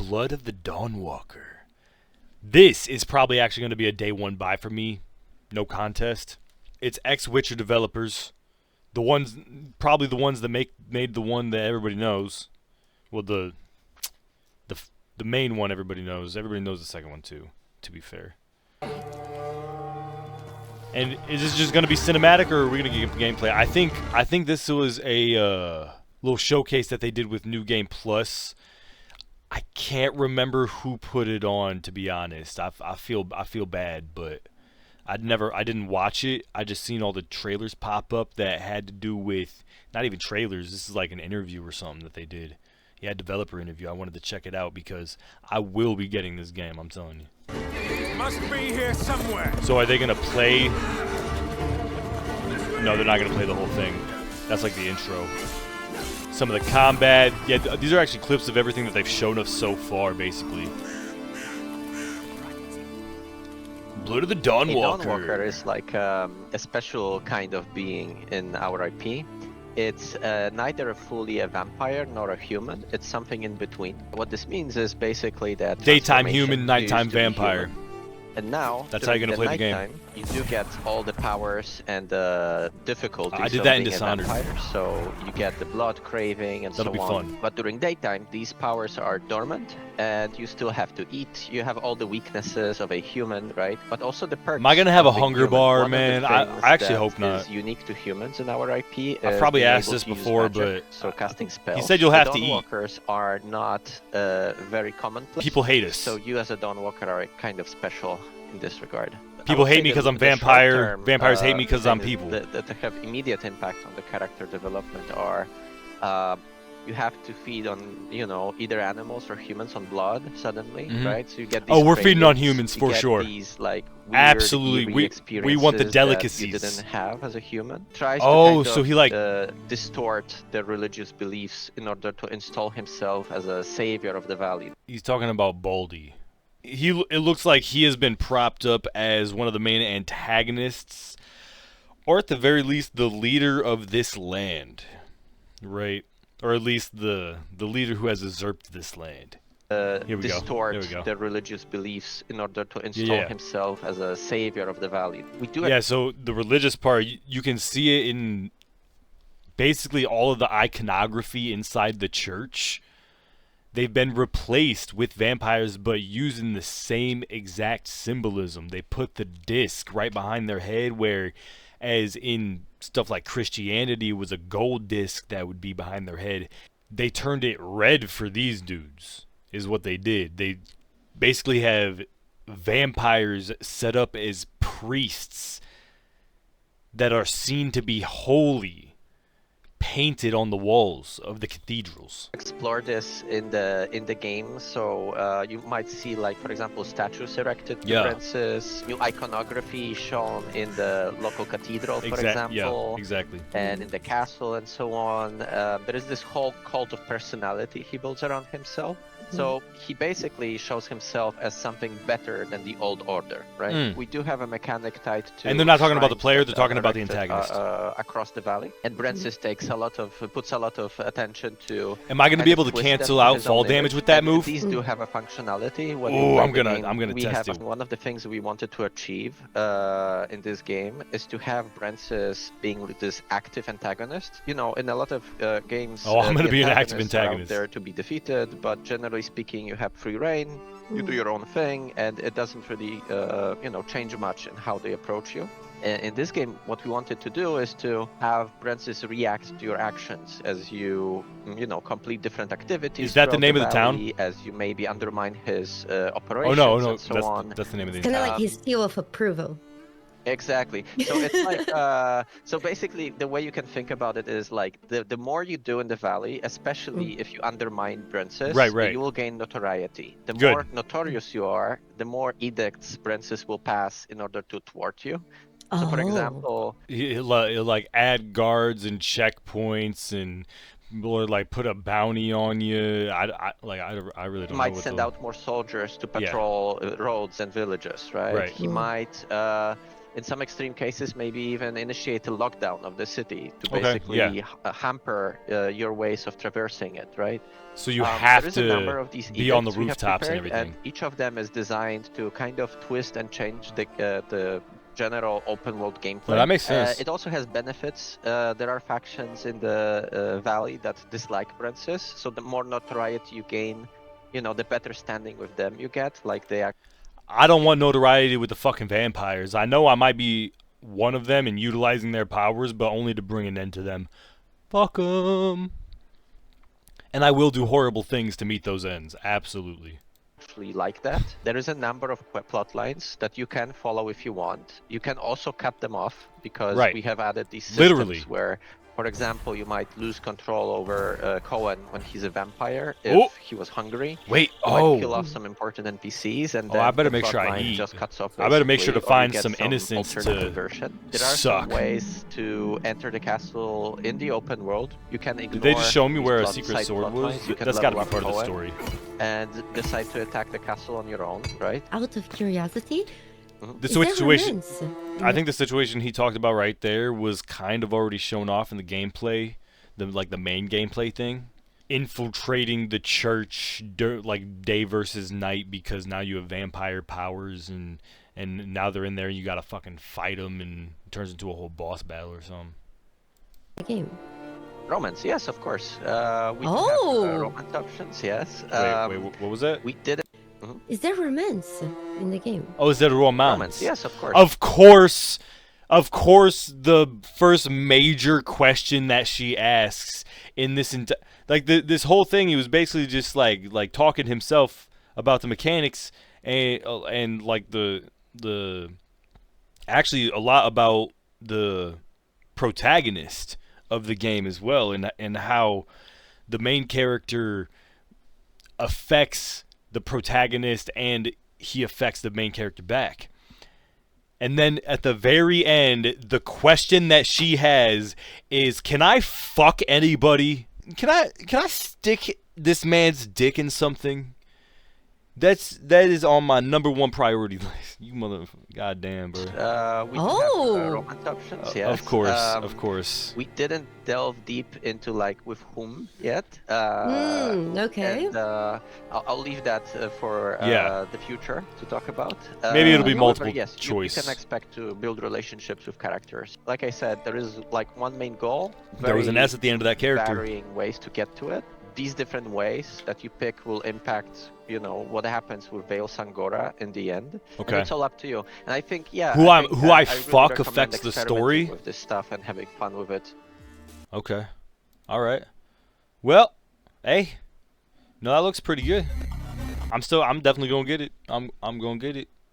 Blood of the Dawnwalker. This is probably actually going to be a day one buy for me. No contest. It's ex-Witcher developers. Probably the ones that made the one that everybody knows. Well, the main one everybody knows. Everybody knows the second one too, to be fair. And is this just going to be cinematic, or are we going to get gameplay? I think this was a little showcase that they did with New Game Plus. I can't remember who put it on, to be honest. I feel bad, but I didn't watch it. I just seen all the trailers pop up that had to do with, not even trailers. This is like an interview or something that they did. Yeah, developer interview. I wanted to check it out because I will be getting this game, I'm telling you. Must be here somewhere. So are they going to play? No, they're not going to play the whole thing. That's like the intro. Some of the combat. Yeah, these are actually clips of everything that they've shown us so far, basically. Blood of the Dawnwalker. Dawnwalker is like a special kind of being in our IP. It's neither fully a vampire nor a human. It's something in between. What this means is basically that daytime human, nighttime vampire. And now, that's how you're gonna play the game. You do get all the powers and the difficulties. I did that in Dishonored. So you get the blood craving and That'll so on. Fun. But during daytime, these powers are dormant, and you still have to eat. You have all the weaknesses of a human, right? But also the perks. Am I gonna have a of hunger human. bar, One man? of the I things actually that hope not. Is unique to humans in our IP. I've probably being asked able this to use before, magic, but so casting spells. he said you'll have to eat. Dawnwalkers are not very commonplace. People hate us. So you as a Dawnwalker are kind of special in this regard. People hate me because I'm vampire. Vampires hate me because I'm people. That have immediate impact on the character development are you have to feed on, either animals or humans on blood suddenly, right? So you get these we're feeding on cravings, humans for sure. These, like, weird, absolutely, we want the delicacies that you didn't have as a human. Tries so to he like distort the religious beliefs in order to install himself as a savior of the valley. He's talking about Baldy. It looks like he has been propped up as one of the main antagonists, or at the very least the leader of this land, right? Or at least the leader who has usurped this land. Distort the religious beliefs in order to install himself as a savior of the valley. So the religious part, you can see it in basically all of the iconography inside the church. They've been replaced with vampires, but using the same exact symbolism. They put the disc right behind their head, where, as in stuff like Christianity, was a gold disc that would be behind their head. They turned it red for these dudes, is what they did. They basically have vampires set up as priests that are seen to be holy, painted on the walls of the cathedrals. Explore this in the game, so you might see, like, for example, statues erected to princes, new iconography shown in the local cathedral, for example, exactly, and in the castle and so on. There is this whole cult of personality he builds around himself. So he basically shows himself as something better than the old order, right? We do have a mechanic tied to. And they're not talking about the player; they're talking about the antagonist across the valley. And Brensis puts a lot of attention to. Am I going to be able to cancel out fall damage with that move? These do have a functionality. I'm gonna test it. One of the things we wanted to achieve in this game is to have Brensis being this active antagonist. In a lot of games. I'm going to be an active antagonist. There to be defeated, but generally speaking, you have free reign, you do your own thing, and it doesn't really change much in how they approach you. In this game, what we wanted to do is to have Brensis react to your actions as you complete different activities. Is that the name of the town? As you maybe undermine his operations. No, and so on. That's the name of the town. It's kind of like his seal of approval. Exactly. So it's like, so basically the way you can think about it is like the more you do in the valley, especially if you undermine Brensis, you will gain notoriety. The more notorious you are, the more edicts Brensis will pass in order to thwart you. So for example, he'll like add guards and checkpoints and or like put a bounty on you. I really don't know. Might send out more soldiers to patrol roads and villages, right? Right. He might, in some extreme cases, maybe even initiate a lockdown of the city to basically hamper your ways of traversing it, right? So you have to a number of these be on the rooftops and everything. And each of them is designed to kind of twist and change the general open world gameplay. Well, that makes sense. It also has benefits. There are factions in the valley that dislike princes, so the more notoriety you gain, you know, the better standing with them you get. Like they I don't want notoriety with the fucking vampires. I know I might be one of them and utilizing their powers, but only to bring an end to them. Fuck them. And I will do horrible things to meet those ends. Absolutely. Actually like that. There is a number of plot lines that you can follow if you want. You can also cut them off because we have added these systems where, for example, you might lose control over Cohen when he's a vampire if he was hungry. Wait, you might kill off some important NPCs, and then I better make sure I eat. Just cuts off. I better make sure to find some some innocence to version. There are some ways to enter the castle in the open world. You can ignore. Did they just show me where a secret sword was? That's got to be part of the story. And decide to attack the castle on your own, right? Out of curiosity, the situation. I think the situation he talked about right there was kind of already shown off in the gameplay, the main gameplay thing. Infiltrating the church, like day versus night, because now you have vampire powers, and now they're in there. You gotta fucking fight them, and it turns into a whole boss battle or something. Game. Romance, yes, of course. We have romance options, yes. Wait, what was that? We did it. Is there romance in the game? Oh, is there romance? Yes, of course. Of course, the first major question that she asks in this this whole thing, he was basically just like talking himself about the mechanics and like the actually a lot about the protagonist of the game as well, and how the main character affects the protagonist and he affects the main character back. And then at the very end, the question that she has is, can I fuck anybody? Can I stick this man's dick in something? That is on my #1 priority list. You mother, goddamn, bro. We have romance options, yes. Of course. We didn't delve deep into like with whom yet. Okay. And, I'll leave that for the future to talk about. Maybe it'll be multiple You choice. can expect to build relationships with characters. Like I said, there is like one main goal. There was an S at the end of that character. Varying ways to get to it. These different ways that you pick will impact, you know, what happens with Vale Sangora in the end. Okay. And it's all up to you. And I think, who I really fuck affects the story with this stuff and having fun with it. Okay. All right. Well, hey, no, that looks pretty good. I'm definitely gonna get it. I'm gonna get it.